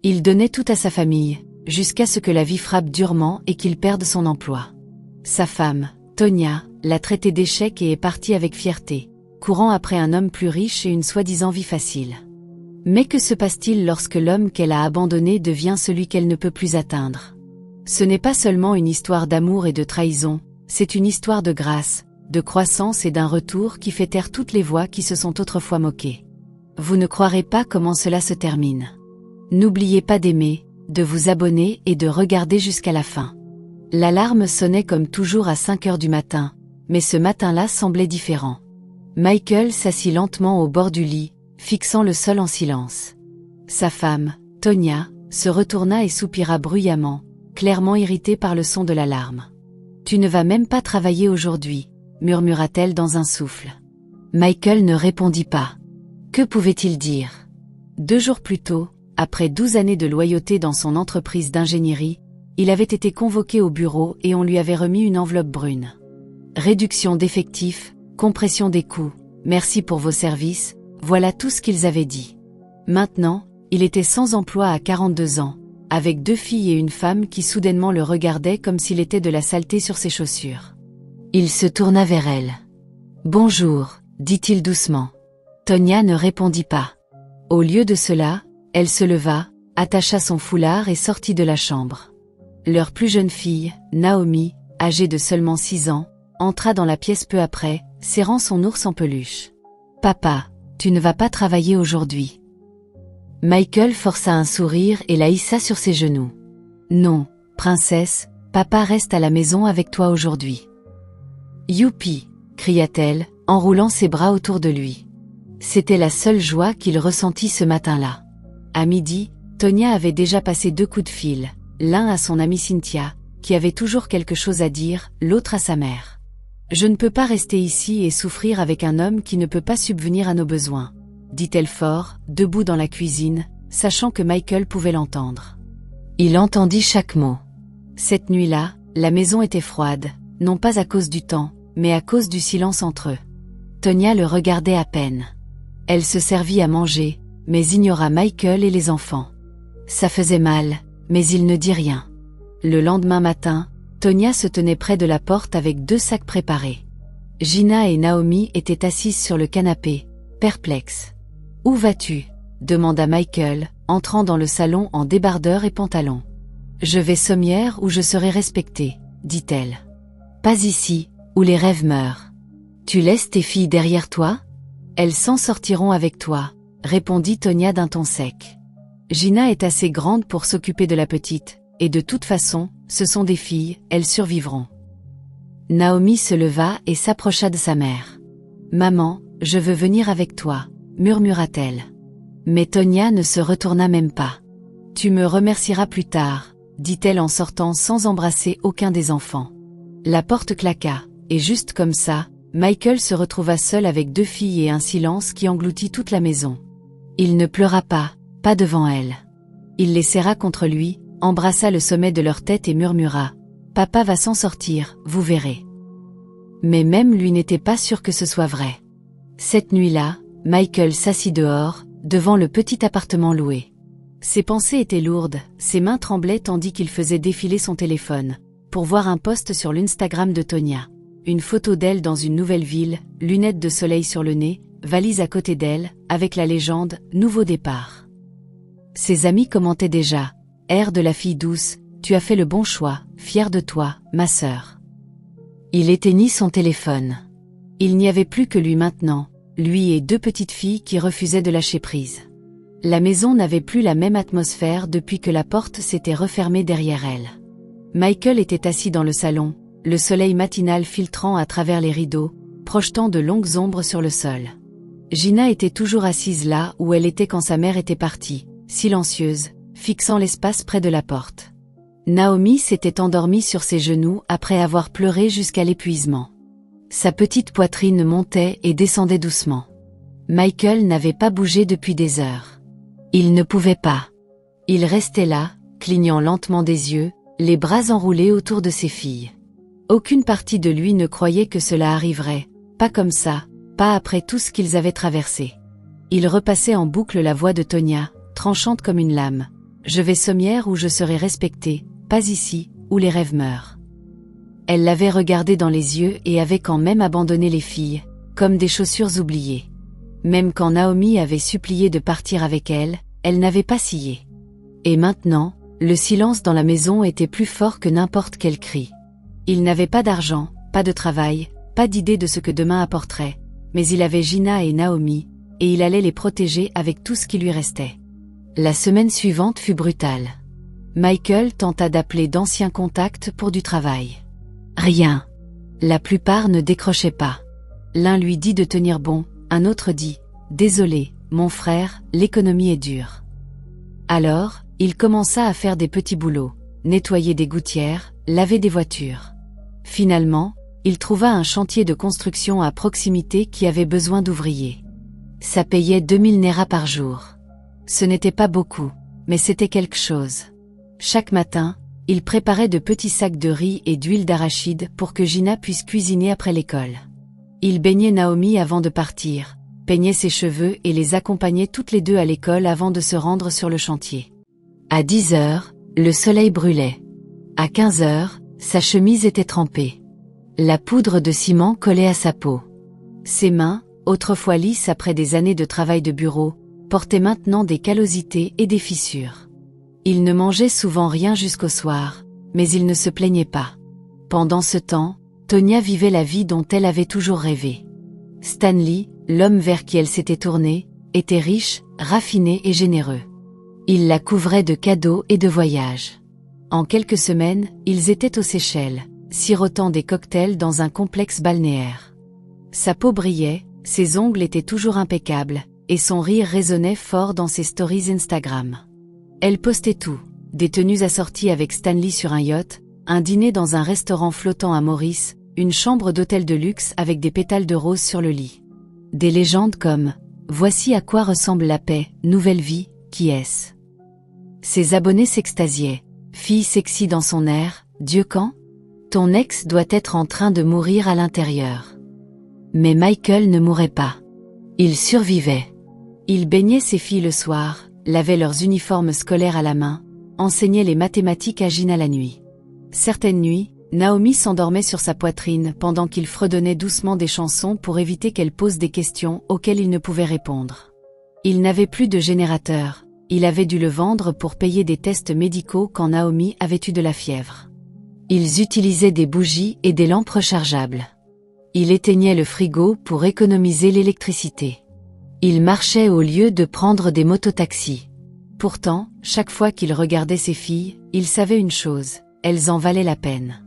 Il donnait tout à sa famille, jusqu'à ce que la vie frappe durement et qu'il perde son emploi. Sa femme, Tonya, l'a traité d'échec et est partie avec fierté, courant après un homme plus riche et une soi-disant vie facile. Mais que se passe-t-il lorsque l'homme qu'elle a abandonné devient celui qu'elle ne peut plus atteindre? Ce n'est pas seulement une histoire d'amour et de trahison, c'est une histoire de grâce, de croissance et d'un retour qui fait taire toutes les voix qui se sont autrefois moquées. Vous ne croirez pas comment cela se termine. N'oubliez pas d'aimer, de vous abonner et de regarder jusqu'à la fin. L'alarme sonnait comme toujours à 5 heures du matin, mais ce matin-là semblait différent. Michael s'assit lentement au bord du lit, fixant le sol en silence. Sa femme, Tonya, se retourna et soupira bruyamment, clairement irritée par le son de l'alarme. « Tu ne vas même pas travailler aujourd'hui », murmura-t-elle dans un souffle. Michael ne répondit pas. Que pouvait-il dire? 2 jours plus tôt, après 12 années de loyauté dans son entreprise d'ingénierie, il avait été convoqué au bureau et on lui avait remis une enveloppe brune. Réduction d'effectifs, compression des coûts, merci pour vos services, voilà tout ce qu'ils avaient dit. Maintenant, il était sans emploi à 42 ans, avec 2 filles et une femme qui soudainement le regardaient comme s'il était de la saleté sur ses chaussures. Il se tourna vers elle. « Bonjour », dit-il doucement. Tonya ne répondit pas. Au lieu de cela, elle se leva, attacha son foulard et sortit de la chambre. Leur plus jeune fille, Naomi, âgée de seulement 6 ans, entra dans la pièce peu après, serrant son ours en peluche. « Papa, tu ne vas pas travailler aujourd'hui. » Michael força un sourire et la hissa sur ses genoux. « Non, princesse, papa reste à la maison avec toi aujourd'hui. »« Youpi !» cria-t-elle, enroulant ses bras autour de lui. C'était la seule joie qu'il ressentit ce matin-là. À midi, Tonya avait déjà passé 2 coups de fil, l'un à son amie Cynthia, qui avait toujours quelque chose à dire, l'autre à sa mère. « Je ne peux pas rester ici et souffrir avec un homme qui ne peut pas subvenir à nos besoins, » dit-elle fort, debout dans la cuisine, sachant que Michael pouvait l'entendre. Il entendit chaque mot. Cette nuit-là, la maison était froide, non pas à cause du temps, mais à cause du silence entre eux. Tonya le regardait à peine. Elle se servit à manger, mais ignora Michael et les enfants. Ça faisait mal, mais il ne dit rien. Le lendemain matin, Tonya se tenait près de la porte avec 2 sacs préparés. Gina et Naomi étaient assises sur le canapé, perplexes. « Où vas-tu » demanda Michael, entrant dans le salon en débardeur et pantalon. « Je vais sommière où je serai respectée, » dit-elle. « Pas ici, où les rêves meurent. Tu laisses tes filles derrière toi ? Elles s'en sortiront avec toi, » répondit Tonya d'un ton sec. Gina est assez grande pour s'occuper de la petite, et de toute façon, ce sont des filles, elles survivront. Naomi se leva et s'approcha de sa mère. « Maman, je veux venir avec toi, » murmura-t-elle. Mais Tonya ne se retourna même pas. « Tu me remercieras plus tard, » dit-elle en sortant sans embrasser aucun des enfants. La porte claqua, et juste comme ça, Michael se retrouva seul avec 2 filles et un silence qui engloutit toute la maison. Il ne pleura pas devant elle. Il les serra contre lui, embrassa le sommet de leur tête et murmura « Papa va s'en sortir, vous verrez. » Mais même lui n'était pas sûr que ce soit vrai. Cette nuit-là, Michael s'assit dehors, devant le petit appartement loué. Ses pensées étaient lourdes, ses mains tremblaient tandis qu'il faisait défiler son téléphone, pour voir un post sur l'Instagram de Tonya. Une photo d'elle dans une nouvelle ville, lunettes de soleil sur le nez, valise à côté d'elle, avec la légende « Nouveau départ ». Ses amis commentaient déjà « Air de la fille douce, tu as fait le bon choix, fière de toi, ma sœur ». Il éteignit son téléphone. Il n'y avait plus que lui maintenant, lui et 2 petites filles qui refusaient de lâcher prise. La maison n'avait plus la même atmosphère depuis que la porte s'était refermée derrière elle. Michael était assis dans le salon, le soleil matinal filtrant à travers les rideaux, projetant de longues ombres sur le sol. Gina était toujours assise là où elle était quand sa mère était partie, silencieuse, fixant l'espace près de la porte. Naomi s'était endormie sur ses genoux après avoir pleuré jusqu'à l'épuisement. Sa petite poitrine montait et descendait doucement. Michael n'avait pas bougé depuis des heures. Il ne pouvait pas. Il restait là, clignant lentement des yeux, les bras enroulés autour de ses filles. Aucune partie de lui ne croyait que cela arriverait, pas comme ça, pas après tout ce qu'ils avaient traversé. Il repassait en boucle la voix de Tonya, tranchante comme une lame. « Je vais sommière où je serai respectée, pas ici, où les rêves meurent. Elle l'avait regardé dans les yeux et avait quand même abandonné les filles, comme des chaussures oubliées. Même quand Naomi avait supplié de partir avec elle, elle n'avait pas scié. Et maintenant, le silence dans la maison était plus fort que n'importe quel cri. Il n'avait pas d'argent, pas de travail, pas d'idée de ce que demain apporterait, mais il avait Gina et Naomi, et il allait les protéger avec tout ce qui lui restait. La semaine suivante fut brutale. Michael tenta d'appeler d'anciens contacts pour du travail. Rien. La plupart ne décrochaient pas. L'un lui dit de tenir bon, un autre dit « Désolé, mon frère, l'économie est dure ». Alors, il commença à faire des petits boulots, nettoyer des gouttières, laver des voitures. Finalement, il trouva un chantier de construction à proximité qui avait besoin d'ouvriers. Ça payait 2000 Nera par jour. Ce n'était pas beaucoup, mais c'était quelque chose. Chaque matin, il préparait de petits sacs de riz et d'huile d'arachide pour que Gina puisse cuisiner après l'école. Il baignait Naomi avant de partir, peignait ses cheveux et les accompagnait toutes les deux à l'école avant de se rendre sur le chantier. À 10 heures, le soleil brûlait. À 15 heures, sa chemise était trempée. La poudre de ciment collait à sa peau. Ses mains, autrefois lisses après des années de travail de bureau, portaient maintenant des callosités et des fissures. Il ne mangeait souvent rien jusqu'au soir, mais il ne se plaignait pas. Pendant ce temps, Tonya vivait la vie dont elle avait toujours rêvé. Stanley, l'homme vers qui elle s'était tournée, était riche, raffiné et généreux. Il la couvrait de cadeaux et de voyages. En quelques semaines, ils étaient aux Seychelles, sirotant des cocktails dans un complexe balnéaire. Sa peau brillait, ses ongles étaient toujours impeccables, et son rire résonnait fort dans ses stories Instagram. Elle postait tout, des tenues assorties avec Stanley sur un yacht, un dîner dans un restaurant flottant à Maurice, une chambre d'hôtel de luxe avec des pétales de rose sur le lit. Des légendes comme « Voici à quoi ressemble la paix, nouvelle vie, qui est-ce ?» Ses abonnés s'extasiaient. « Fille sexy dans son air, Dieu quand ? Ton ex doit être en train de mourir à l'intérieur. » Mais Michael ne mourait pas. Il survivait. Il baignait ses filles le soir, lavait leurs uniformes scolaires à la main, enseignait les mathématiques à Gina la nuit. Certaines nuits, Naomi s'endormait sur sa poitrine pendant qu'il fredonnait doucement des chansons pour éviter qu'elle pose des questions auxquelles il ne pouvait répondre. Il n'avait plus de générateur, il avait dû le vendre pour payer des tests médicaux quand Naomi avait eu de la fièvre. Ils utilisaient des bougies et des lampes rechargeables. Il éteignait le frigo pour économiser l'électricité. Il marchait au lieu de prendre des mototaxis. Pourtant, chaque fois qu'il regardait ses filles, il savait une chose, elles en valaient la peine.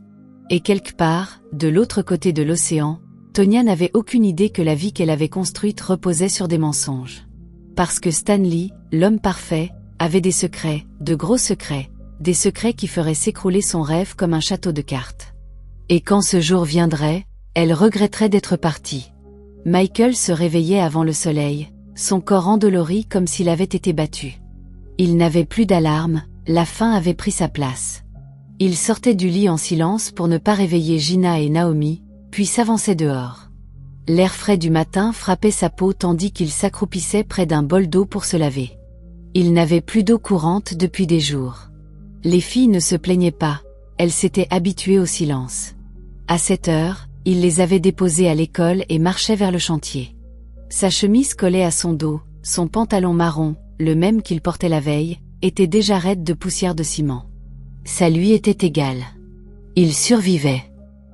Et quelque part, de l'autre côté de l'océan, Tonya n'avait aucune idée que la vie qu'elle avait construite reposait sur des mensonges. Parce que Stanley, l'homme parfait, avait des secrets, de gros secrets, des secrets qui feraient s'écrouler son rêve comme un château de cartes. Et quand ce jour viendrait, elle regretterait d'être partie. Michael se réveillait avant le soleil, son corps endolori comme s'il avait été battu. Il n'avait plus d'alarme, la faim avait pris sa place. Il sortait du lit en silence pour ne pas réveiller Gina et Naomi, puis s'avançait dehors. L'air frais du matin frappait sa peau tandis qu'il s'accroupissait près d'un bol d'eau pour se laver. Il n'avait plus d'eau courante depuis des jours. Les filles ne se plaignaient pas, elles s'étaient habituées au silence. À 7 heures, il les avait déposées à l'école et marchait vers le chantier. Sa chemise collait à son dos, son pantalon marron, le même qu'il portait la veille, était déjà raide de poussière de ciment. Ça lui était égal. Il survivait.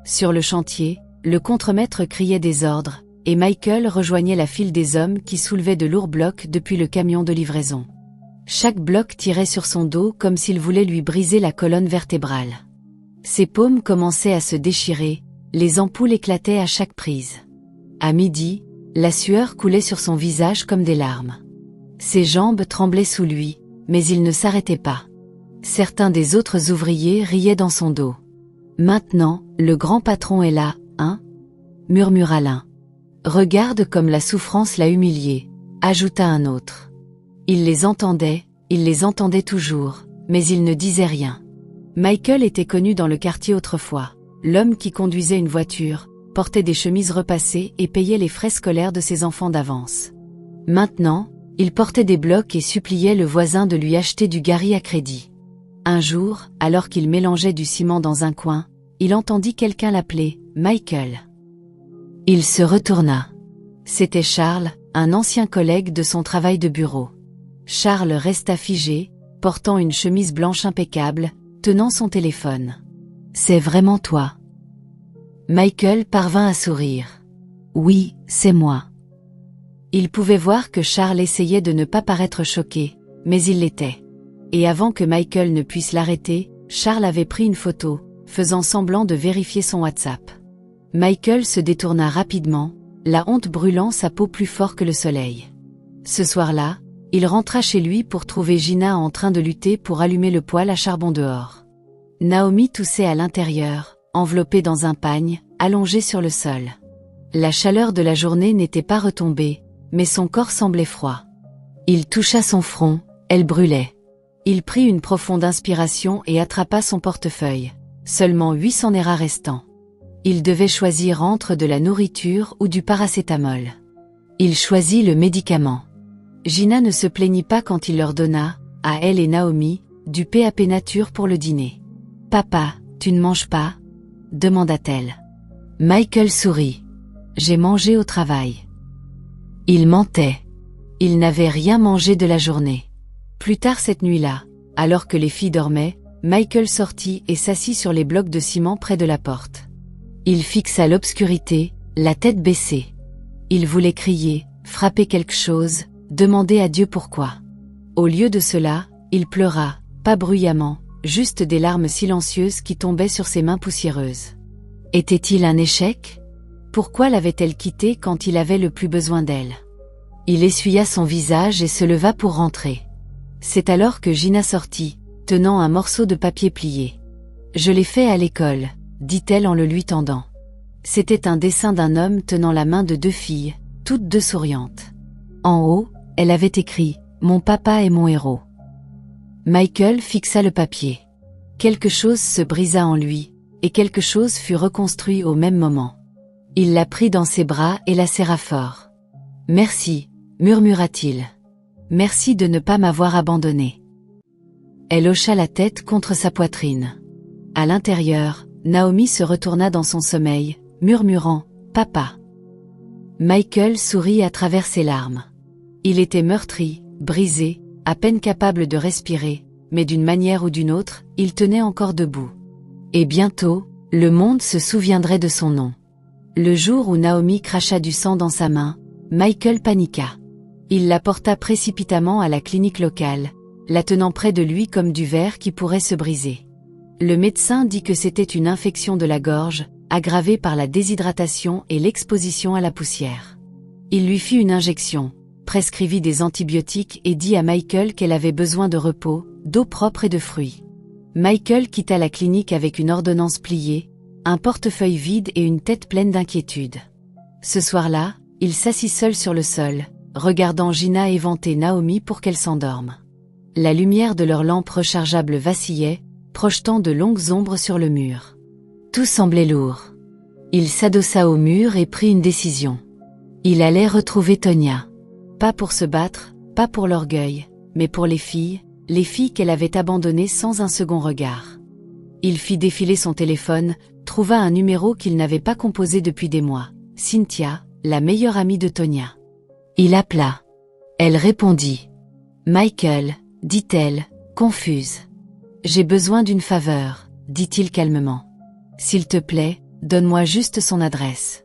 Sur le chantier, le contremaître criait des ordres, et Michael rejoignait la file des hommes qui soulevaient de lourds blocs depuis le camion de livraison. Chaque bloc tirait sur son dos comme s'il voulait lui briser la colonne vertébrale. Ses paumes commençaient à se déchirer, les ampoules éclataient à chaque prise. À midi, la sueur coulait sur son visage comme des larmes. Ses jambes tremblaient sous lui, mais il ne s'arrêtait pas. Certains des autres ouvriers riaient dans son dos. « Maintenant, le grand patron est là, hein ?» murmura l'un. « Regarde comme la souffrance l'a humilié », ajouta un autre. Il les entendait toujours, mais il ne disait rien. Michael était connu dans le quartier autrefois. L'homme qui conduisait une voiture, portait des chemises repassées et payait les frais scolaires de ses enfants d'avance. Maintenant, Il portait des blocs et suppliait le voisin de lui acheter du gari à crédit. Un jour, alors qu'il mélangeait du ciment dans un coin, il entendit quelqu'un l'appeler « Michael ». Il se retourna. C'était Charles, un ancien collègue de son travail de bureau. Charles resta figé, portant une chemise blanche impeccable, tenant son téléphone. « C'est vraiment toi ?» Michael parvint à sourire. « Oui, c'est moi. » Il pouvait voir que Charles essayait de ne pas paraître choqué, mais il l'était. Et avant que Michael ne puisse l'arrêter, Charles avait pris une photo, faisant semblant de vérifier son WhatsApp. Michael se détourna rapidement, la honte brûlant sa peau plus fort que le soleil. Ce soir-là, il rentra chez lui pour trouver Gina en train de lutter pour allumer le poêle à charbon dehors. Naomi toussait à l'intérieur, enveloppée dans un pagne, allongée sur le sol. La chaleur de la journée n'était pas retombée, mais son corps semblait froid. Il toucha son front, elle brûlait. Il prit une profonde inspiration et attrapa son portefeuille. Seulement 800 Naira restants. Il devait choisir entre de la nourriture ou du paracétamol. Il choisit le médicament. Gina ne se plaignit pas quand il leur donna, à elle et Naomi, du PAP nature pour le dîner. « Papa, tu ne manges pas ?» demanda-t-elle. Michael sourit. « J'ai mangé au travail. » Il mentait. Il n'avait rien mangé de la journée. Plus tard cette nuit-là, alors que les filles dormaient, Michael sortit et s'assit sur les blocs de ciment près de la porte. Il fixa l'obscurité, la tête baissée. Il voulait crier, frapper quelque chose, demander à Dieu pourquoi. Au lieu de cela, il pleura, pas bruyamment, juste des larmes silencieuses qui tombaient sur ses mains poussiéreuses. Était-il un échec ? Pourquoi l'avait-elle quitté quand il avait le plus besoin d'elle ? Il essuya son visage et se leva pour rentrer. C'est alors que Gina sortit, tenant un morceau de papier plié. « Je l'ai fait à l'école », dit-elle en le lui tendant. C'était un dessin d'un homme tenant la main de 2 filles, toutes 2 souriantes. En haut, elle avait écrit « Mon papa est mon héros ». Michael fixa le papier. Quelque chose se brisa en lui, et quelque chose fut reconstruit au même moment. Il la prit dans ses bras et la serra fort. « Merci », murmura-t-il. « Merci de ne pas m'avoir abandonné. » Elle hocha la tête contre sa poitrine. À l'intérieur, Naomi se retourna dans son sommeil, murmurant « Papa ». Michael sourit à travers ses larmes. Il était meurtri, brisé, à peine capable de respirer, mais d'une manière ou d'une autre, il tenait encore debout. Et bientôt, le monde se souviendrait de son nom. Le jour où Naomi cracha du sang dans sa main, Michael paniqua. Il la porta précipitamment à la clinique locale, la tenant près de lui comme du verre qui pourrait se briser. Le médecin dit que c'était une infection de la gorge, aggravée par la déshydratation et l'exposition à la poussière. Il lui fit une injection, prescrivit des antibiotiques et dit à Michael qu'elle avait besoin de repos, d'eau propre et de fruits. Michael quitta la clinique avec une ordonnance pliée, un portefeuille vide et une tête pleine d'inquiétude. Ce soir-là, il s'assit seul sur le sol, regardant Gina éventer Naomi pour qu'elle s'endorme. La lumière de leur lampe rechargeable vacillait, projetant de longues ombres sur le mur. Tout semblait lourd. Il s'adossa au mur et prit une décision. Il allait retrouver Tonya. Pas pour se battre, pas pour l'orgueil, mais pour les filles qu'elle avait abandonnées sans un second regard. Il fit défiler son téléphone, trouva un numéro qu'il n'avait pas composé depuis des mois. Cynthia, la meilleure amie de Tonya. Il appela. Elle répondit. « Michael », dit-elle, confuse. « J'ai besoin d'une faveur », dit-il calmement. « S'il te plaît, donne-moi juste son adresse.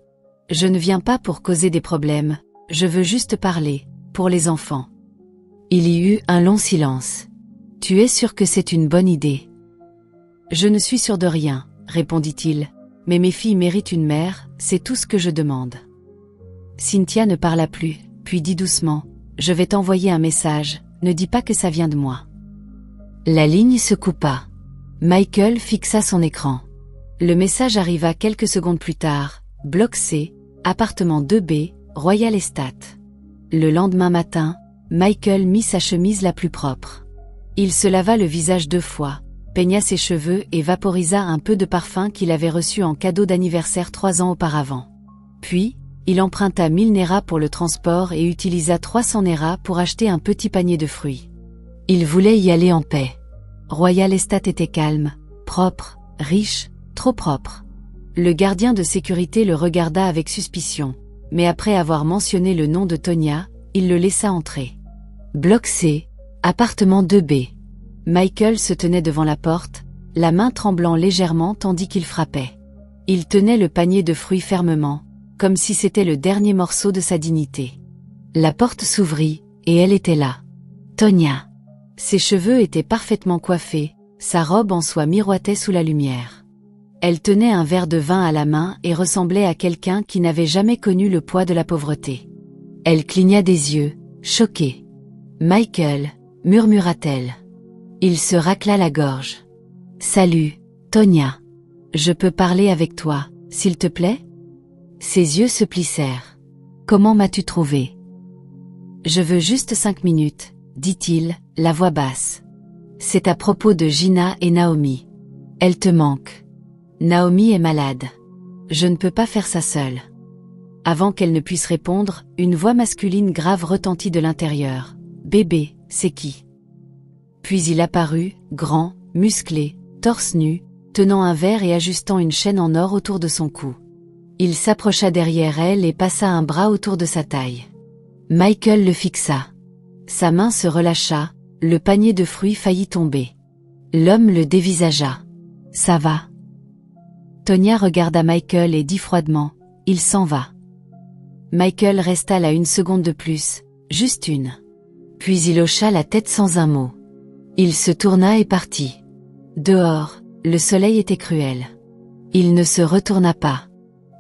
Je ne viens pas pour causer des problèmes, je veux juste parler, pour les enfants. » Il y eut un long silence. « Tu es sûr que c'est une bonne idée ? » « Je ne suis sûr de rien, » répondit-il, « mais mes filles méritent une mère, c'est tout ce que je demande. » Cynthia ne parla plus, puis dit doucement, « Je vais t'envoyer un message, ne dis pas que ça vient de moi. » La ligne se coupa. Michael fixa son écran. Le message arriva quelques secondes plus tard, bloc C, appartement 2B, Royal Estate. Le lendemain matin, Michael mit sa chemise la plus propre. Il se lava le visage 2 fois, peigna ses cheveux et vaporisa un peu de parfum qu'il avait reçu en cadeau d'anniversaire 3 ans auparavant. Puis, Il emprunta 1000 Nera pour le transport et utilisa 300 Nera pour acheter un petit panier de fruits. Il voulait y aller en paix. Royal Estate était calme, propre, riche, trop propre. Le gardien de sécurité le regarda avec suspicion, mais après avoir mentionné le nom de Tonya, il le laissa entrer. Bloc C, appartement 2B. Michael se tenait devant la porte, la main tremblant légèrement tandis qu'il frappait. Il tenait le panier de fruits fermement, comme si c'était le dernier morceau de sa dignité. La porte s'ouvrit, et elle était là. Tonya. Ses cheveux étaient parfaitement coiffés, sa robe en soie miroitait sous la lumière. Elle tenait un verre de vin à la main et ressemblait à quelqu'un qui n'avait jamais connu le poids de la pauvreté. Elle cligna des yeux, choquée. « Michael », murmura-t-elle. Il se racla la gorge. « Salut, Tonya. Je peux parler avec toi, s'il te plaît ?» Ses yeux se plissèrent. « Comment m'as-tu trouvé ?»« Je veux juste 5 minutes, » dit-il, la voix basse. « C'est à propos de Gina et Naomi. Elle te manque. Naomi est malade. Je ne peux pas faire ça seule. » Avant qu'elle ne puisse répondre, une voix masculine grave retentit de l'intérieur. « Bébé, c'est qui ?» Puis il apparut, grand, musclé, torse nu, tenant un verre et ajustant une chaîne en or autour de son cou. Il s'approcha derrière elle et passa un bras autour de sa taille. Michael le fixa. Sa main se relâcha, le panier de fruits faillit tomber. L'homme le dévisagea. « Ça va ?» Tonya regarda Michael et dit froidement, « Il s'en va. » Michael resta là une seconde de plus, juste une. Puis il hocha la tête sans un mot. Il se tourna et partit. Dehors, le soleil était cruel. Il ne se retourna pas.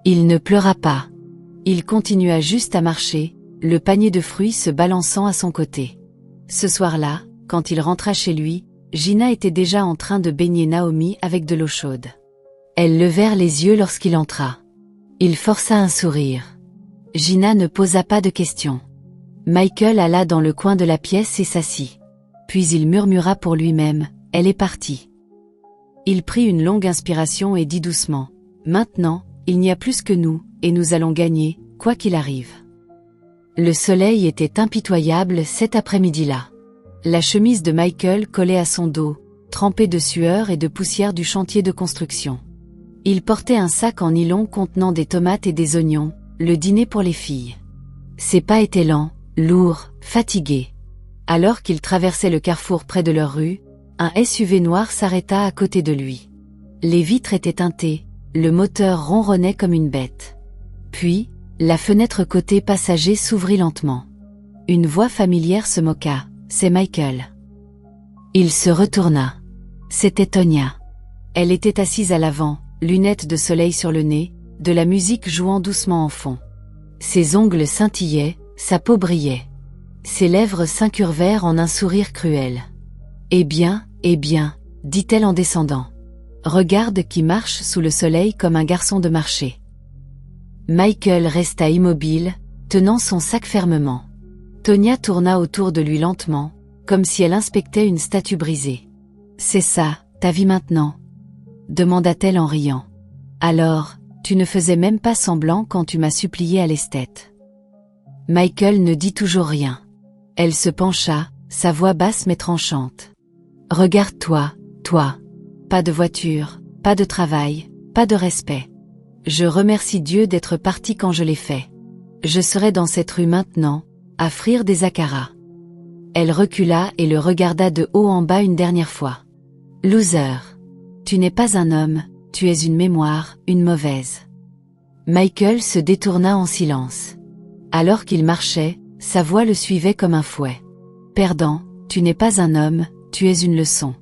Il ne pleura pas. Il continua juste à marcher, le panier de fruits se balançant à son côté. Ce soir-là, quand il rentra chez lui, Gina était déjà en train de baigner Naomi avec de l'eau chaude. Elles levèrent les yeux lorsqu'il entra. Il força un sourire. Gina ne posa pas de questions. Michael alla dans le coin de la pièce et s'assit. Puis il murmura pour lui-même, « Elle est partie. » Il prit une longue inspiration et dit doucement, « Maintenant, il n'y a plus que nous, et nous allons gagner, quoi qu'il arrive. » Le soleil était impitoyable cet après-midi-là. La chemise de Michael collait à son dos, trempée de sueur et de poussière du chantier de construction. Il portait un sac en nylon contenant des tomates et des oignons, le dîner pour les filles. Ses pas étaient lents, lourds, fatigués. Alors qu'il traversait le carrefour près de leur rue, un SUV noir s'arrêta à côté de lui. Les vitres étaient teintées, le moteur ronronnait comme une bête. Puis, la fenêtre côté passager s'ouvrit lentement. Une voix familière se moqua, « C'est Michael. » Il se retourna. C'était Tonya. Elle était assise à l'avant, lunettes de soleil sur le nez, de la musique jouant doucement en fond. Ses ongles scintillaient, sa peau brillait. Ses lèvres s'incurvèrent en un sourire cruel. « Eh bien, dit-elle en descendant. Regarde qui marche sous le soleil comme un garçon de marché. » Michael resta immobile, tenant son sac fermement. Tonya tourna autour de lui lentement, comme si elle inspectait une statue brisée. « C'est ça, ta vie maintenant ?» demanda-t-elle en riant. « Alors, tu ne faisais même pas semblant quand tu m'as supplié à l'esthète. » Michael ne dit toujours rien. Elle se pencha, sa voix basse mais tranchante. « Regarde-toi, toi. Pas de voiture, pas de travail, pas de respect. Je remercie Dieu d'être parti quand je l'ai fait. Je serai dans cette rue maintenant, à frire des accaras. » Elle recula et le regarda de haut en bas une dernière fois. « Loser. Tu n'es pas un homme, tu es une mémoire, une mauvaise. » Michael se détourna en silence. Alors qu'il marchait, sa voix le suivait comme un fouet. « Perdant, tu n'es pas un homme, tu es une leçon. »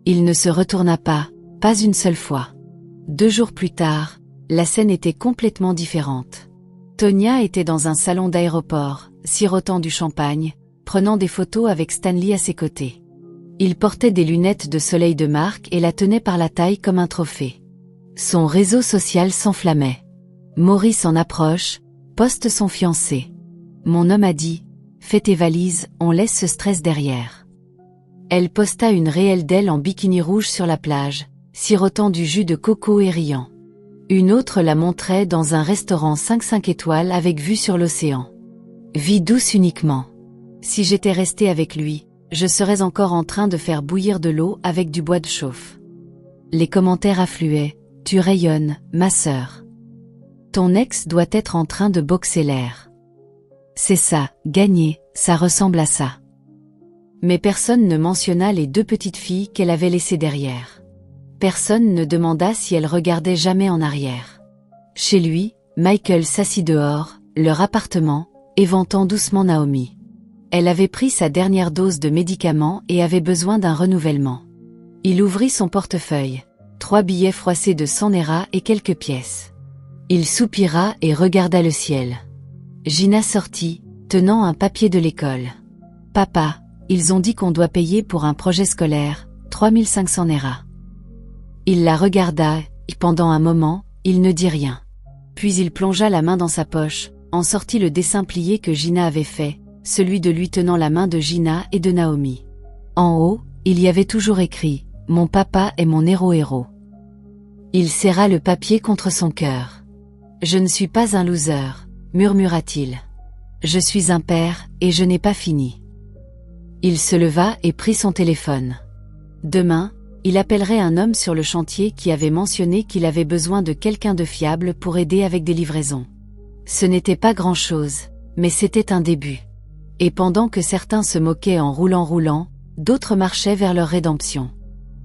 Il ne se retourna pas une seule fois. 2 jours plus tard, la scène était complètement différente. Tonya était dans un salon d'aéroport, sirotant du champagne, prenant des photos avec Stanley à ses côtés. Il portait des lunettes de soleil de marque et la tenait par la taille comme un trophée. Son réseau social s'enflammait. Maurice en approche, poste son fiancé. « Mon homme a dit, fais tes valises, on laisse ce stress derrière. » Elle posta une réelle d'elle en bikini rouge sur la plage, sirotant du jus de coco et riant. Une autre la montrait dans un restaurant 5 étoiles avec vue sur l'océan. Vie douce uniquement. Si j'étais restée avec lui, je serais encore en train de faire bouillir de l'eau avec du bois de chauffe. Les commentaires affluaient. Tu rayonnes, ma sœur. Ton ex doit être en train de boxer l'air. C'est ça, gagner, ça ressemble à ça. Mais personne ne mentionna les 2 petites filles qu'elle avait laissées derrière. Personne ne demanda si elle regardait jamais en arrière. Chez lui, Michael s'assit dehors, leur appartement, éventant doucement Naomi. Elle avait pris sa dernière dose de médicaments et avait besoin d'un renouvellement. Il ouvrit son portefeuille. 3 billets froissés de 100 Naira et quelques pièces. Il soupira et regarda le ciel. Gina sortit, tenant un papier de l'école. Papa, ils ont dit qu'on doit payer pour un projet scolaire, 3500 Naira. Il la regarda, et pendant un moment, il ne dit rien. Puis il plongea la main dans sa poche, en sortit le dessin plié que Gina avait fait, celui de lui tenant la main de Gina et de Naomi. En haut, il y avait toujours écrit « Mon papa est mon héros ». Il serra le papier contre son cœur. « Je ne suis pas un loser », murmura-t-il. « Je suis un père, et je n'ai pas fini. » Il se leva et prit son téléphone. Demain, il appellerait un homme sur le chantier qui avait mentionné qu'il avait besoin de quelqu'un de fiable pour aider avec des livraisons. Ce n'était pas grand-chose, mais c'était un début. Et pendant que certains se moquaient en roulant, d'autres marchaient vers leur rédemption.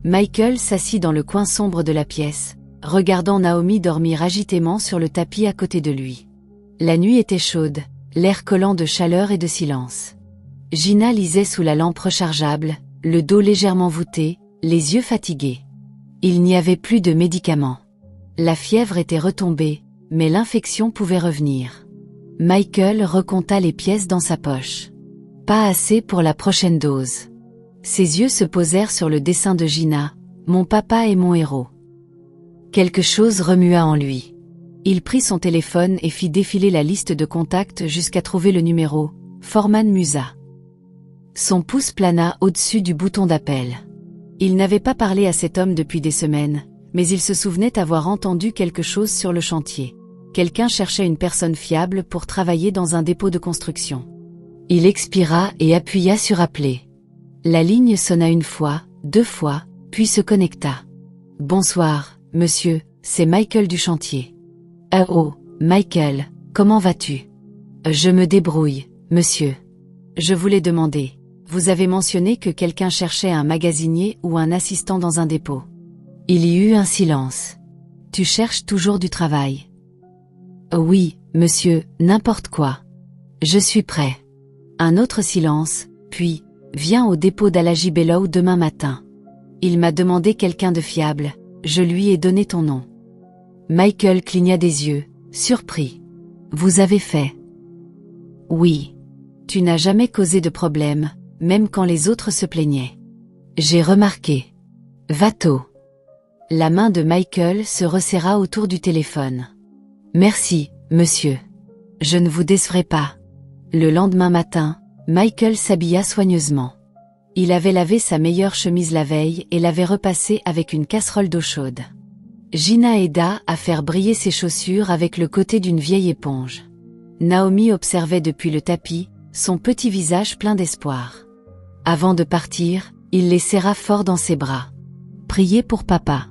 Michael s'assit dans le coin sombre de la pièce, regardant Naomi dormir agitément sur le tapis à côté de lui. La nuit était chaude, l'air collant de chaleur et de silence. Gina lisait sous la lampe rechargeable, le dos légèrement voûté, les yeux fatigués. Il n'y avait plus de médicaments. La fièvre était retombée, mais l'infection pouvait revenir. Michael recompta les pièces dans sa poche. Pas assez pour la prochaine dose. Ses yeux se posèrent sur le dessin de Gina, « Mon papa est mon héros ». Quelque chose remua en lui. Il prit son téléphone et fit défiler la liste de contacts jusqu'à trouver le numéro, Foreman Musa. Son pouce plana au-dessus du bouton d'appel. Il n'avait pas parlé à cet homme depuis des semaines, mais il se souvenait avoir entendu quelque chose sur le chantier. Quelqu'un cherchait une personne fiable pour travailler dans un dépôt de construction. Il expira et appuya sur appeler. La ligne sonna 1 fois, 2 fois, puis se connecta. « Bonsoir, monsieur, c'est Michael du chantier. »« Oh, Michael, comment vas-tu ? » ?»« Je me débrouille, monsieur. Je voulais demander, vous avez mentionné que quelqu'un cherchait un magasinier ou un assistant dans un dépôt. » Il y eut un silence. « Tu cherches toujours du travail ? » ?»« Oui, monsieur, n'importe quoi. Je suis prêt. » Un autre silence, puis « Viens au dépôt d'Alaji Bellow demain matin. » Il m'a demandé quelqu'un de fiable, je lui ai donné ton nom. Michael cligna des yeux, surpris. « Vous avez fait ? » ?»« Oui. Tu n'as jamais causé de problème, même quand les autres se plaignaient. »« J'ai remarqué. Va-t'en. » La main de Michael se resserra autour du téléphone. « Merci, monsieur. Je ne vous décevrai pas. » Le lendemain matin, Michael s'habilla soigneusement. Il avait lavé sa meilleure chemise la veille et l'avait repassée avec une casserole d'eau chaude. Gina aida à faire briller ses chaussures avec le côté d'une vieille éponge. Naomi observait depuis le tapis, son petit visage plein d'espoir. Avant de partir, il les serra fort dans ses bras. « Priez pour papa. »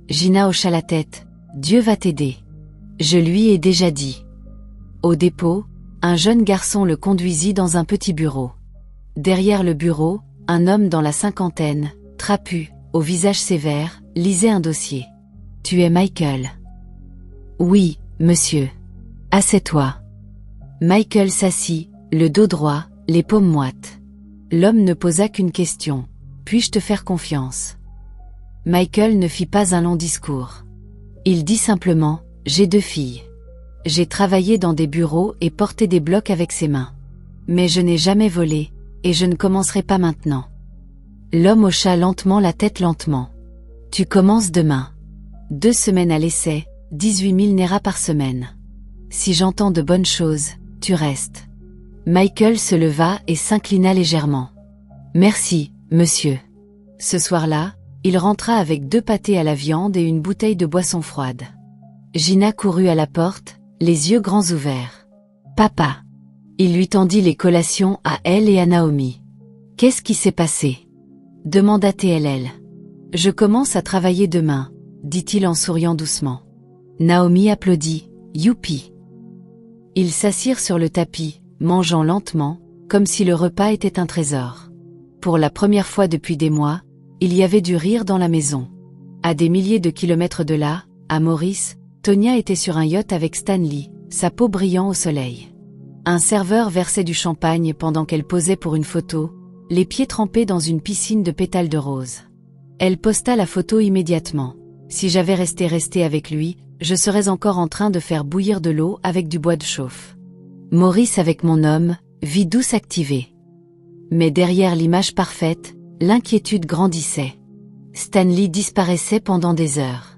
Gina hocha la tête. « Dieu va t'aider. Je lui ai déjà dit. » Au dépôt, un jeune garçon le conduisit dans un petit bureau. Derrière le bureau, un homme dans la cinquantaine, trapu, au visage sévère, lisait un dossier. « Tu es Michael ? » ?»« Oui, monsieur. »« Assieds-toi. » Michael s'assit, le dos droit, les paumes moites. L'homme ne posa qu'une question. « Puis-je te faire confiance ?» Michael ne fit pas un long discours. Il dit simplement « J'ai 2 filles. J'ai travaillé dans des bureaux et porté des blocs avec ses mains. Mais je n'ai jamais volé, et je ne commencerai pas maintenant. » L'homme hocha lentement la tête lentement. « Tu commences demain. 2 semaines à l'essai, 18 000 Naira par semaine. Si j'entends de bonnes choses, tu restes. » Michael se leva et s'inclina légèrement. « Merci, monsieur. » Ce soir-là, il rentra avec 2 pâtés à la viande et une bouteille de boisson froide. Gina courut à la porte, les yeux grands ouverts. Papa. Il lui tendit les collations à elle et à Naomi. Qu'est-ce qui s'est passé? Demanda TLL. Je commence à travailler demain, dit-il en souriant doucement. Naomi applaudit. Youpi. Ils s'assirent sur le tapis, mangeant lentement, comme si le repas était un trésor. Pour la première fois depuis des mois, il y avait du rire dans la maison. À des milliers de kilomètres de là, à Maurice, Tonya était sur un yacht avec Stanley, sa peau brillant au soleil. Un serveur versait du champagne pendant qu'elle posait pour une photo, les pieds trempés dans une piscine de pétales de rose. Elle posta la photo immédiatement. Si j'avais resté avec lui, je serais encore en train de faire bouillir de l'eau avec du bois de chauffe. Maurice avec mon homme, vie douce activée. Mais derrière l'image parfaite, l'inquiétude grandissait. Stanley disparaissait pendant des heures.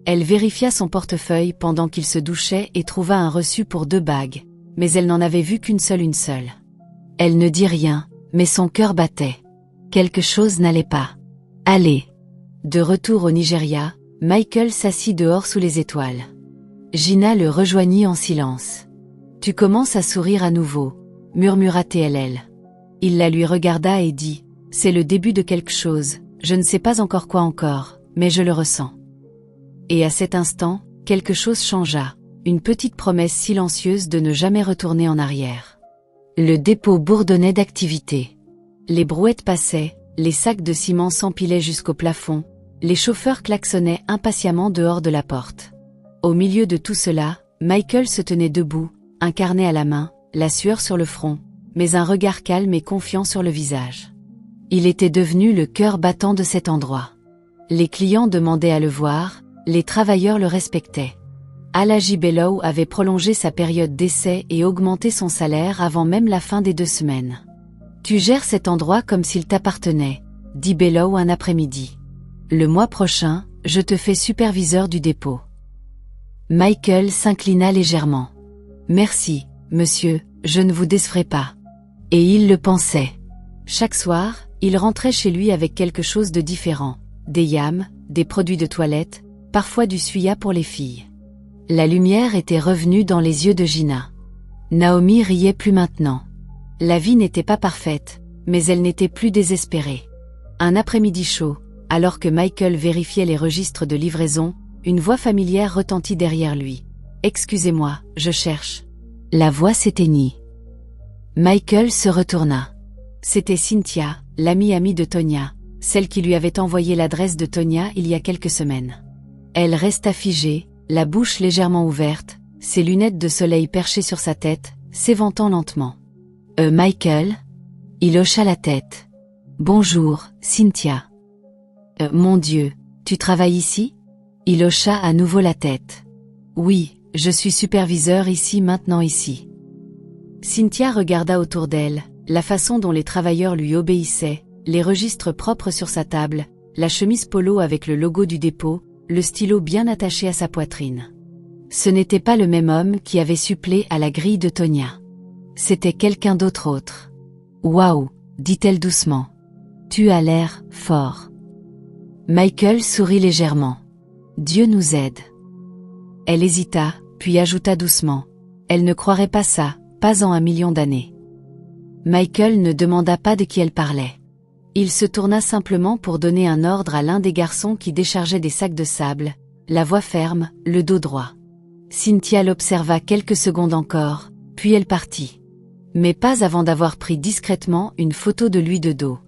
Elle vérifia son portefeuille pendant qu'il se douchait et trouva un reçu pour 2 bagues, mais elle n'en avait vu qu'une seule. Elle ne dit rien, mais son cœur battait. Quelque chose n'allait pas. Allez. De retour au Nigeria, Michael s'assit dehors sous les étoiles. Gina le rejoignit en silence. Tu commences à sourire à nouveau, murmura TLL. Il la lui regarda et dit, c'est le début de quelque chose, je ne sais pas encore quoi encore, mais je le ressens. Et à cet instant, quelque chose changea, une petite promesse silencieuse de ne jamais retourner en arrière. Le dépôt bourdonnait d'activité. Les brouettes passaient, les sacs de ciment s'empilaient jusqu'au plafond, les chauffeurs klaxonnaient impatiemment dehors de la porte. Au milieu de tout cela, Michael se tenait debout, un carnet à la main, la sueur sur le front, mais un regard calme et confiant sur le visage. Il était devenu le cœur battant de cet endroit. Les clients demandaient à le voir, les travailleurs le respectaient. Alaji Bellow avait prolongé sa période d'essai et augmenté son salaire avant même la fin des 2 semaines. Tu gères cet endroit comme s'il t'appartenait, dit Bellow un après-midi. Le mois prochain, je te fais superviseur du dépôt. Michael s'inclina légèrement. Merci, monsieur, je ne vous décevrai pas. Et il le pensait. Chaque soir, il rentrait chez lui avec quelque chose de différent. Des yams, des produits de toilette, parfois du suya pour les filles. La lumière était revenue dans les yeux de Gina. Naomi riait plus maintenant. La vie n'était pas parfaite, mais elle n'était plus désespérée. Un après-midi chaud, alors que Michael vérifiait les registres de livraison, une voix familière retentit derrière lui. « Excusez-moi, je cherche. » La voix s'éteignit. Michael se retourna. C'était Cynthia, l'amie de Tonya, celle qui lui avait envoyé l'adresse de Tonya il y a quelques semaines. Elle resta figée, la bouche légèrement ouverte, ses lunettes de soleil perchées sur sa tête, s'éventant lentement. Michael ?» Il hocha la tête. « Bonjour, Cynthia. »« Mon Dieu, tu travailles ici ?» Il hocha à nouveau la tête. « Oui, je suis superviseur ici maintenant ici. » Cynthia regarda autour d'elle, la façon dont les travailleurs lui obéissaient, les registres propres sur sa table, la chemise polo avec le logo du dépôt, le stylo bien attaché à sa poitrine. Ce n'était pas le même homme qui avait supplé à la grille de Tonya. C'était quelqu'un d'autre. Waouh, dit-elle doucement. Tu as l'air fort. Michael sourit légèrement. Dieu nous aide. Elle hésita, puis ajouta doucement. Elle ne croirait pas ça, pas en 1 million d'années. Michael ne demanda pas de qui elle parlait. Il se tourna simplement pour donner un ordre à l'un des garçons qui déchargeait des sacs de sable, la voix ferme, le dos droit. Cynthia l'observa quelques secondes encore, puis elle partit. Mais pas avant d'avoir pris discrètement une photo de lui de dos.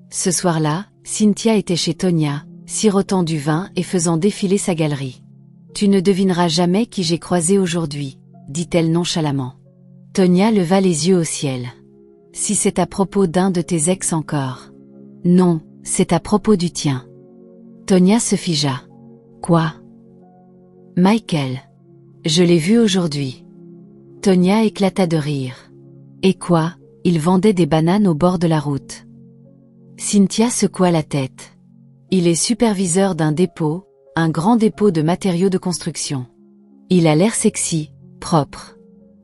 Ce soir-là, Cynthia était chez Tonya, sirotant du vin et faisant défiler sa galerie. « Tu ne devineras jamais qui j'ai croisé aujourd'hui, » dit-elle nonchalamment. Tonya leva les yeux au ciel. « Si c'est à propos d'un de tes ex encore. »« Non, c'est à propos du tien. » Tonya se figea. « Quoi ?»« Michael. Je l'ai vu aujourd'hui. » Tonya éclata de rire. « Et quoi, il vendait des bananes au bord de la route. » Cynthia secoua la tête. « Il est superviseur d'un dépôt, un grand dépôt de matériaux de construction. Il a l'air sexy, propre. »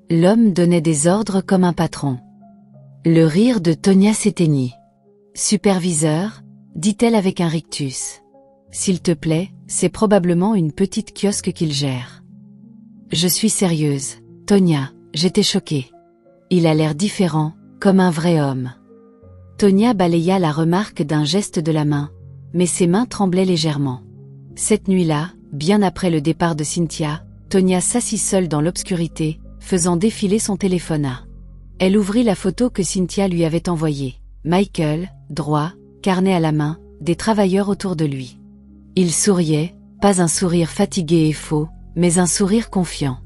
L'homme donnait des ordres comme un patron. Le rire de Tonya s'éteignit. « Superviseur ?» dit-elle avec un rictus. « S'il te plaît, c'est probablement une petite kiosque qu'il gère. » Je suis sérieuse, Tonya, j'étais choquée. Il a l'air différent, comme un vrai homme. Tonya balaya la remarque d'un geste de la main, mais ses mains tremblaient légèrement. Cette nuit-là, bien après le départ de Cynthia, Tonya s'assit seule dans l'obscurité, faisant défiler son téléphone. Elle ouvrit la photo que Cynthia lui avait envoyée. Michael, droit, carnet à la main, des travailleurs autour de lui. Il souriait, pas un sourire fatigué et faux, mais un sourire confiant.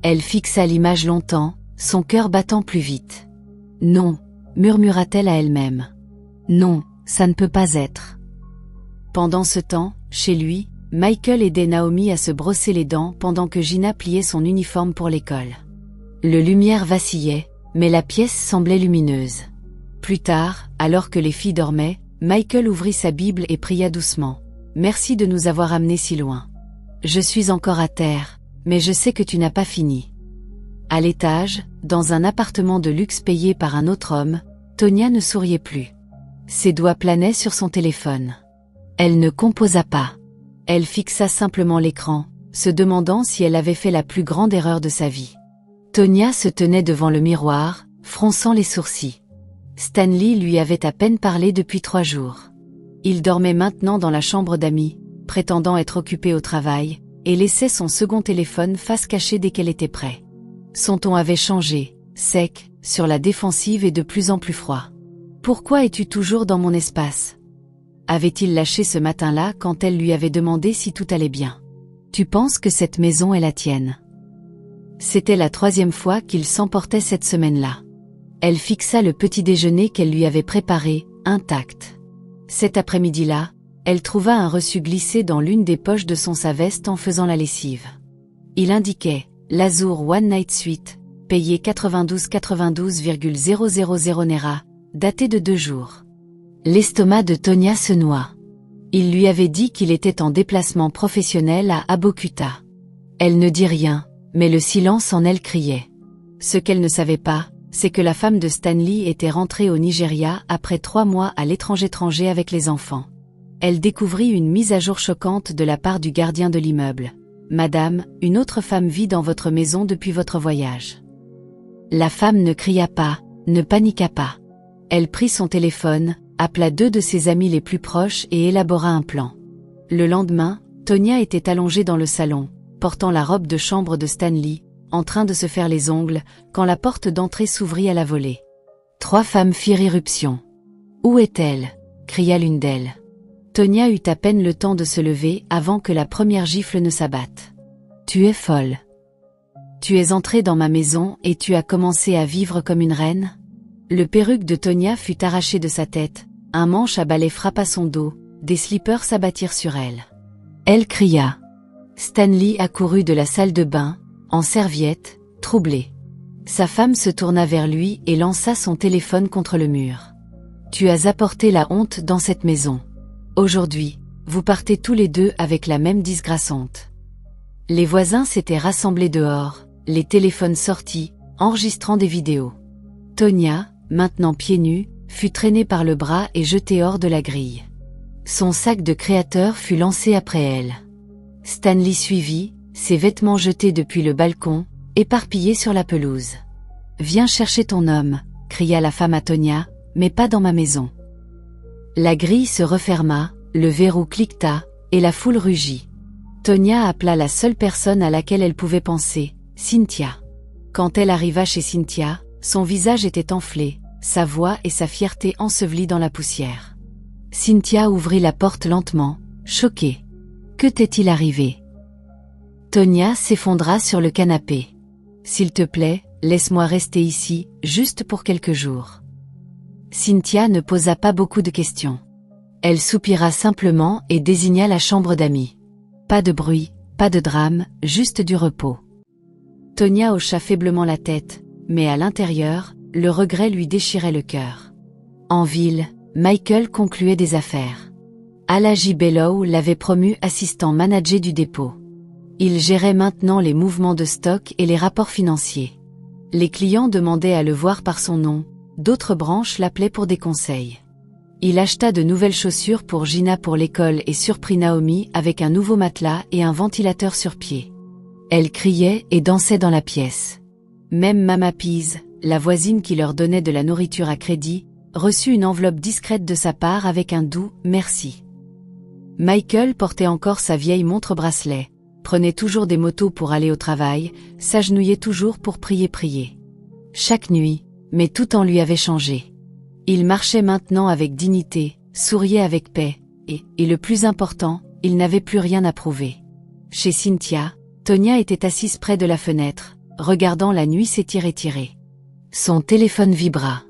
Elle fixa l'image longtemps, son cœur battant plus vite. Non, murmura-t-elle à elle-même. Non, ça ne peut pas être. Pendant ce temps, chez lui, Michael aidait Naomi à se brosser les dents pendant que Gina pliait son uniforme pour l'école. Le lumière vacillait, mais la pièce semblait lumineuse. Plus tard, alors que les filles dormaient, Michael ouvrit sa Bible et pria doucement. « Merci de nous avoir amenés si loin. Je suis encore à terre, mais je sais que tu n'as pas fini. » À l'étage, dans un appartement de luxe payé par un autre homme, Tonya ne souriait plus. Ses doigts planaient sur son téléphone. Elle ne composa pas. Elle fixa simplement l'écran, se demandant si elle avait fait la plus grande erreur de sa vie. Tonya se tenait devant le miroir, fronçant les sourcils. Stanley lui avait à peine parlé depuis 3 jours. Il dormait maintenant dans la chambre d'amis, prétendant être occupé au travail, et laissait son second téléphone face cachée dès qu'elle était prête. Son ton avait changé, sec, sur la défensive et de plus en plus froid. « Pourquoi es-tu toujours dans mon espace ?» avait-il lâché ce matin-là quand elle lui avait demandé si tout allait bien. « Tu penses que cette maison est la tienne ?» C'était la 3e fois qu'il s'emportait cette semaine-là. Elle fixa le petit déjeuner qu'elle lui avait préparé, intact. Cet après-midi-là, elle trouva un reçu glissé dans l'une des poches de son sa veste en faisant la lessive. Il indiquait « L'Azur One Night Suite, payé 92,000 Naira, daté de 2 jours. » L'estomac de Tonya se noua. Il lui avait dit qu'il était en déplacement professionnel à Abokuta. Elle ne dit rien, mais le silence en elle criait. Ce qu'elle ne savait pas, c'est que la femme de Stanley était rentrée au Nigeria après 3 mois à l'étranger avec les enfants. Elle découvrit une mise à jour choquante de la part du gardien de l'immeuble. « Madame, une autre femme vit dans votre maison depuis votre voyage. » La femme ne cria pas, ne paniqua pas. Elle prit son téléphone, appela 2 de ses amis les plus proches et élabora un plan. Le lendemain, Tonya était allongée dans le salon, portant la robe de chambre de Stanley, en train de se faire les ongles, quand la porte d'entrée s'ouvrit à la volée. 3 femmes firent irruption. « Où est-elle » cria l'une d'elles. Tonya eut à peine le temps de se lever avant que la première gifle ne s'abatte. « Tu es folle. Tu es entrée dans ma maison et tu as commencé à vivre comme une reine ?» Le perruque de Tonya fut arraché de sa tête, un manche à balai frappa son dos, des slippers s'abattirent sur elle. Elle cria. Stanley accourut de la salle de bain, en serviette, troublé. Sa femme se tourna vers lui et lança son téléphone contre le mur. « Tu as apporté la honte dans cette maison. Aujourd'hui, vous partez tous les 2 avec la même disgrâce honte. » Les voisins s'étaient rassemblés dehors, les téléphones sortis, enregistrant des vidéos. Tonya, maintenant pieds nus, fut traînée par le bras et jetée hors de la grille. Son sac de créateur fut lancé après elle. Stanley suivit, ses vêtements jetés depuis le balcon, éparpillés sur la pelouse. « Viens chercher ton homme » cria la femme à Tonya, « mais pas dans ma maison. » La grille se referma, le verrou cliqueta, et la foule rugit. Tonya appela la seule personne à laquelle elle pouvait penser, Cynthia. Quand elle arriva chez Cynthia, son visage était enflé, sa voix et sa fierté ensevelies dans la poussière. Cynthia ouvrit la porte lentement, choquée. Que t'est-il arrivé ? Tonya s'effondra sur le canapé. « S'il te plaît, laisse-moi rester ici, juste pour quelques jours. » Cynthia ne posa pas beaucoup de questions. Elle soupira simplement et désigna la chambre d'amis. Pas de bruit, pas de drame, juste du repos. Tonya hocha faiblement la tête, mais à l'intérieur, le regret lui déchirait le cœur. En ville, Michael concluait des affaires. Alaji Bellow l'avait promu assistant manager du dépôt. Il gérait maintenant les mouvements de stock et les rapports financiers. Les clients demandaient à le voir par son nom, d'autres branches l'appelaient pour des conseils. Il acheta de nouvelles chaussures pour Gina pour l'école et surprit Naomi avec un nouveau matelas et un ventilateur sur pied. Elle criait et dansait dans la pièce. Même Mama Pease, la voisine qui leur donnait de la nourriture à crédit, reçut une enveloppe discrète de sa part avec un doux « merci ». Michael portait encore sa vieille montre-bracelet, prenait toujours des motos pour aller au travail, s'agenouillait toujours pour prier. Chaque nuit, mais tout en lui avait changé. Il marchait maintenant avec dignité, souriait avec paix, et le plus important, il n'avait plus rien à prouver. Chez Cynthia, Tonya était assise près de la fenêtre, regardant la nuit s'étirer. Son téléphone vibra.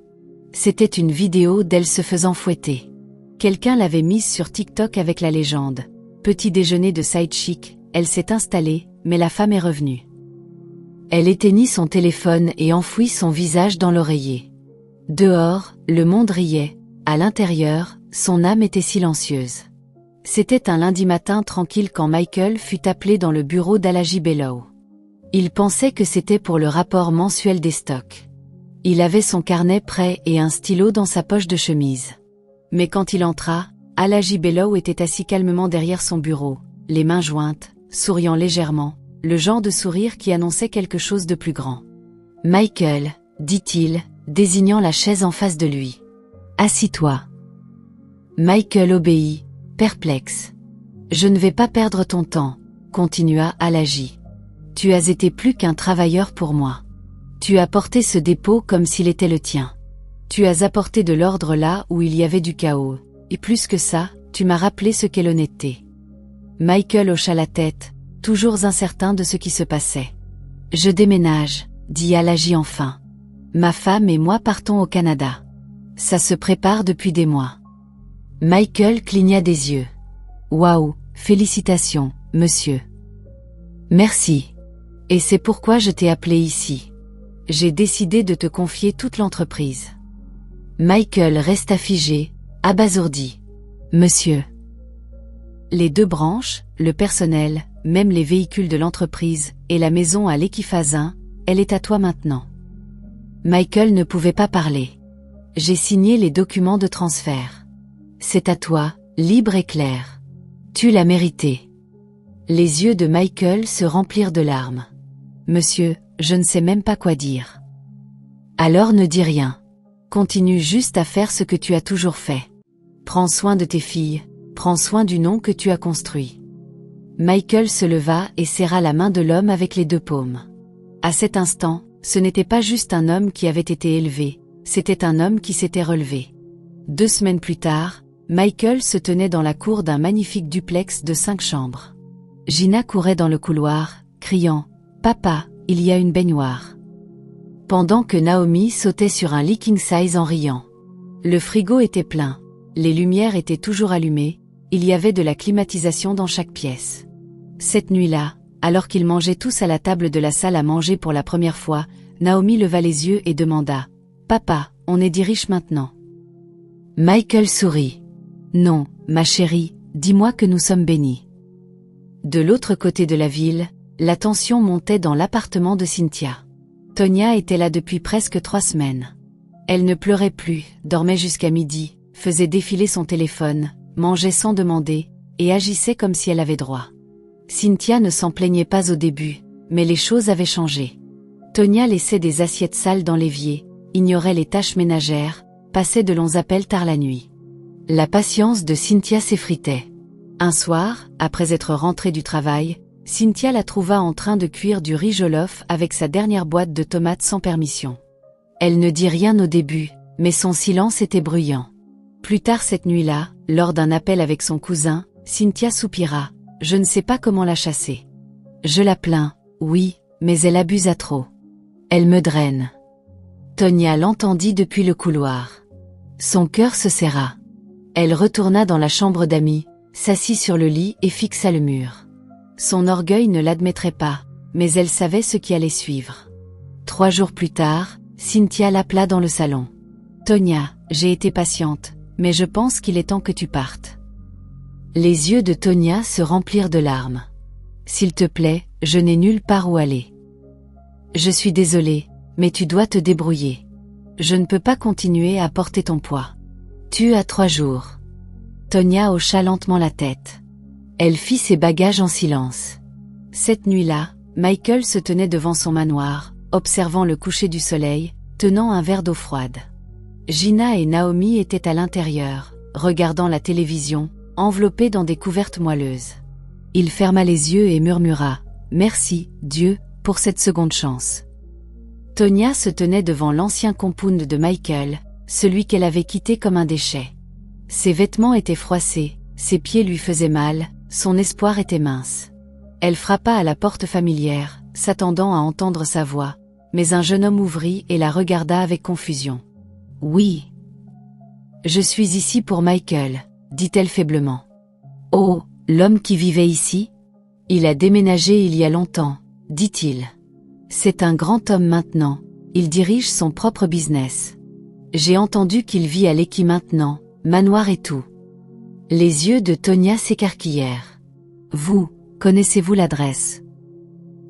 C'était une vidéo d'elle se faisant fouetter. Quelqu'un l'avait mise sur TikTok avec la légende. Petit déjeuner de side chic, elle s'est installée, mais la femme est revenue. Elle éteignit son téléphone et enfouit son visage dans l'oreiller. Dehors, le monde riait. À l'intérieur, son âme était silencieuse. C'était un lundi matin tranquille quand Michael fut appelé dans le bureau d'Alaji Bellow. Il pensait que c'était pour le rapport mensuel des stocks. Il avait son carnet prêt et un stylo dans sa poche de chemise. Mais quand il entra, Alaji Bellow était assis calmement derrière son bureau, les mains jointes, souriant légèrement, le genre de sourire qui annonçait quelque chose de plus grand. « Michael, dit-il, désignant la chaise en face de lui. Assis-toi. » Michael obéit, perplexe. « Je ne vais pas perdre ton temps, » continua Alaji. « Tu as été plus qu'un travailleur pour moi. Tu as porté ce dépôt comme s'il était le tien. Tu as apporté de l'ordre là où il y avait du chaos, et plus que ça, tu m'as rappelé ce qu'est l'honnêteté. » Michael hocha la tête, toujours incertain de ce qui se passait. « Je déménage, » dit Alaji enfin. « Ma femme et moi partons au Canada. Ça se prépare depuis des mois. » Michael cligna des yeux. « Waouh, félicitations, monsieur. »« Merci. Et c'est pourquoi je t'ai appelé ici. J'ai décidé de te confier toute l'entreprise. » Michael resta figé, abasourdi. « Monsieur. » Les deux branches, le personnel, même les véhicules de l'entreprise, et la maison à l'Équiphasin, elle est à toi maintenant. Michael ne pouvait pas parler. « J'ai signé les documents de transfert. C'est à toi, libre et clair. Tu l'as mérité. » Les yeux de Michael se remplirent de larmes. « Monsieur, je ne sais même pas quoi dire. »« Alors ne dis rien. Continue juste à faire ce que tu as toujours fait. Prends soin de tes filles, prends soin du nom que tu as construit. » Michael se leva et serra la main de l'homme avec les deux paumes. À cet instant, ce n'était pas juste un homme qui avait été élevé, c'était un homme qui s'était relevé. 2 semaines plus tard, Michael se tenait dans la cour d'un magnifique duplex de 5 chambres. Gina courait dans le couloir, criant « Papa, il y a une baignoire !» Pendant que Naomi sautait sur un lit king size en riant. Le frigo était plein, les lumières étaient toujours allumées, il y avait de la climatisation dans chaque pièce. Cette nuit-là, alors qu'ils mangeaient tous à la table de la salle à manger pour la première fois, Naomi leva les yeux et demanda « Papa, on est dit riche maintenant ?» Michael sourit. « Non, ma chérie, dis-moi que nous sommes bénis. » De l'autre côté de la ville, la tension montait dans l'appartement de Cynthia. Tonya était là depuis presque 3 semaines. Elle ne pleurait plus, dormait jusqu'à midi, faisait défiler son téléphone, mangeait sans demander, et agissait comme si elle avait droit. Cynthia ne s'en plaignait pas au début, mais les choses avaient changé. Tonya laissait des assiettes sales dans l'évier, ignorait les tâches ménagères, passait de longs appels tard la nuit. La patience de Cynthia s'effritait. Un soir, après être rentrée du travail, Cynthia la trouva en train de cuire du riz jollof avec sa dernière boîte de tomates sans permission. Elle ne dit rien au début, mais son silence était bruyant. Plus tard cette nuit-là, lors d'un appel avec son cousin, Cynthia soupira. « Je ne sais pas comment la chasser. Je la plains, oui, mais elle abuse à trop. Elle me draine. » Tonya l'entendit depuis le couloir. Son cœur se serra. Elle retourna dans la chambre d'amis, s'assit sur le lit et fixa le mur. Son orgueil ne l'admettrait pas, mais elle savait ce qui allait suivre. 3 jours plus tard, Cynthia l'appela dans le salon. « Tonya, j'ai été patiente, mais je pense qu'il est temps que tu partes. » Les yeux de Tonya se remplirent de larmes. « S'il te plaît, je n'ai nulle part où aller. Je suis désolée, mais tu dois te débrouiller. Je ne peux pas continuer à porter ton poids. Tu as 3 jours. » Tonya hocha lentement la tête. Elle fit ses bagages en silence. Cette nuit-là, Michael se tenait devant son manoir, observant le coucher du soleil, tenant un verre d'eau froide. Gina et Naomi étaient à l'intérieur, regardant la télévision, enveloppés dans des couvertes moelleuses. Il ferma les yeux et murmura « Merci, Dieu, pour cette seconde chance ». Tonya se tenait devant l'ancien compound de Michael, celui qu'elle avait quitté comme un déchet. Ses vêtements étaient froissés, ses pieds lui faisaient mal, son espoir était mince. Elle frappa à la porte familière, s'attendant à entendre sa voix, mais un jeune homme ouvrit et la regarda avec confusion. « Oui. Je suis ici pour Michael, » dit-elle faiblement. « Oh, l'homme qui vivait ici ? Il a déménagé il y a longtemps, » dit-il. « C'est un grand homme maintenant, il dirige son propre business. J'ai entendu qu'il vit à Lekki maintenant, manoir et tout. » Les yeux de Tonya s'écarquillèrent. « Vous, connaissez-vous l'adresse ? »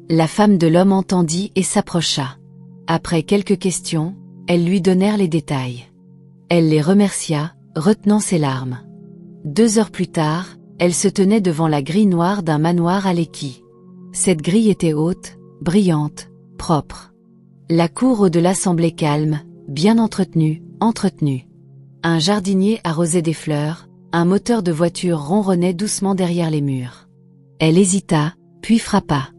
La femme de l'homme entendit et s'approcha. Après quelques questions, elles lui donnèrent les détails. Elle les remercia, retenant ses larmes. 2 heures plus tard, elle se tenait devant la grille noire d'un manoir à Lekki. Cette grille était haute, brillante, propre. La cour au-delà semblait calme, bien entretenue. Un jardinier arrosait des fleurs, un moteur de voiture ronronnait doucement derrière les murs. Elle hésita, puis frappa.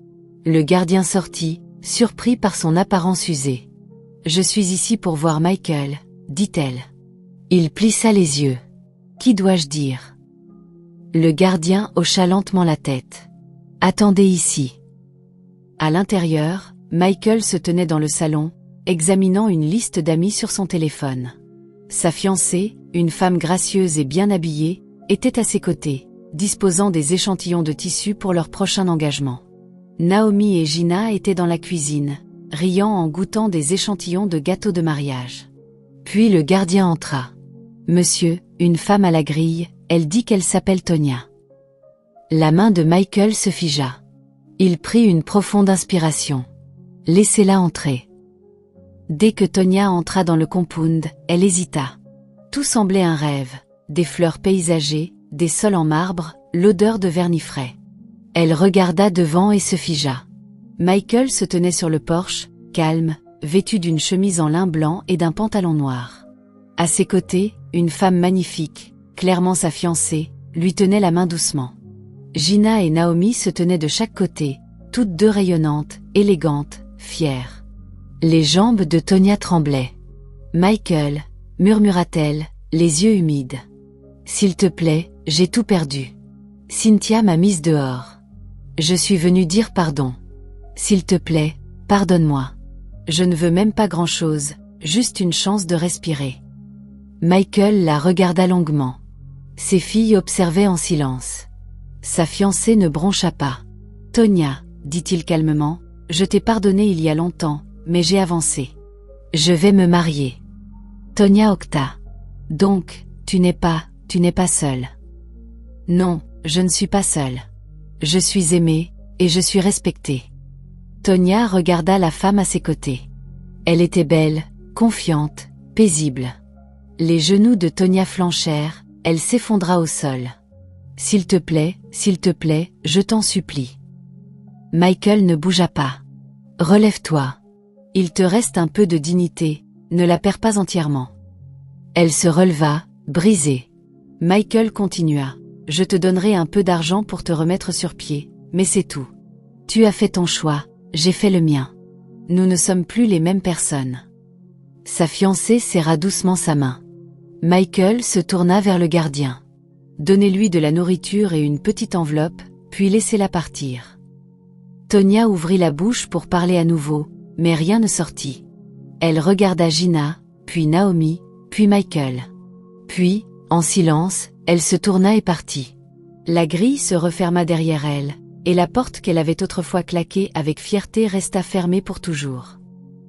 Le gardien sortit, surpris par son apparence usée. « Je suis ici pour voir Michael, » dit-elle. Il plissa les yeux. « Qui dois-je dire ?» Le gardien hocha lentement la tête. « Attendez ici. » À l'intérieur, Michael se tenait dans le salon, examinant une liste d'amis sur son téléphone. Sa fiancée, une femme gracieuse et bien habillée, était à ses côtés, disposant des échantillons de tissu pour leur prochain engagement. Naomi et Gina étaient dans la cuisine, riant en goûtant des échantillons de gâteaux de mariage. Puis le gardien entra. « Monsieur, une femme à la grille, elle dit qu'elle s'appelle Tonya. » La main de Michael se figea. Il prit une profonde inspiration. « Laissez-la entrer. » Dès que Tonya entra dans le compound, elle hésita. Tout semblait un rêve, des fleurs paysagées, des sols en marbre, l'odeur de vernis frais. Elle regarda devant et se figea. Michael se tenait sur le porche, calme, vêtu d'une chemise en lin blanc et d'un pantalon noir. À ses côtés, une femme magnifique, clairement sa fiancée, lui tenait la main doucement. Gina et Naomi se tenaient de chaque côté, toutes deux rayonnantes, élégantes, fières. Les jambes de Tonya tremblaient. « Michael, » murmura-t-elle, les yeux humides. « S'il te plaît, j'ai tout perdu. Cynthia m'a mise dehors. Je suis venue dire pardon. S'il te plaît, pardonne-moi. Je ne veux même pas grand-chose, juste une chance de respirer. » Michael la regarda longuement. Ses filles observaient en silence. Sa fiancée ne broncha pas. « Tonya, » dit-il calmement, « je t'ai pardonné il y a longtemps, mais j'ai avancé. Je vais me marier. » Tonya octa. « Donc, tu n'es pas seule. » « Non, je ne suis pas seule. Je suis aimée, et je suis respectée. » Tonya regarda la femme à ses côtés. Elle était belle, confiante, paisible. Les genoux de Tonya flanchèrent, elle s'effondra au sol. « S'il te plaît, je t'en supplie. » Michael ne bougea pas. « Relève-toi. Il te reste un peu de dignité, ne la perds pas entièrement. » Elle se releva, brisée. Michael continua. « Je te donnerai un peu d'argent pour te remettre sur pied, mais c'est tout. Tu as fait ton choix, j'ai fait le mien. Nous ne sommes plus les mêmes personnes. » Sa fiancée serra doucement sa main. Michael se tourna vers le gardien. « Donnez-lui de la nourriture et une petite enveloppe, puis laissez-la partir. » Tonya ouvrit la bouche pour parler à nouveau, mais rien ne sortit. Elle regarda Gina, puis Naomi, puis Michael. Puis, en silence, elle se tourna et partit. La grille se referma derrière elle, et la porte qu'elle avait autrefois claquée avec fierté resta fermée pour toujours.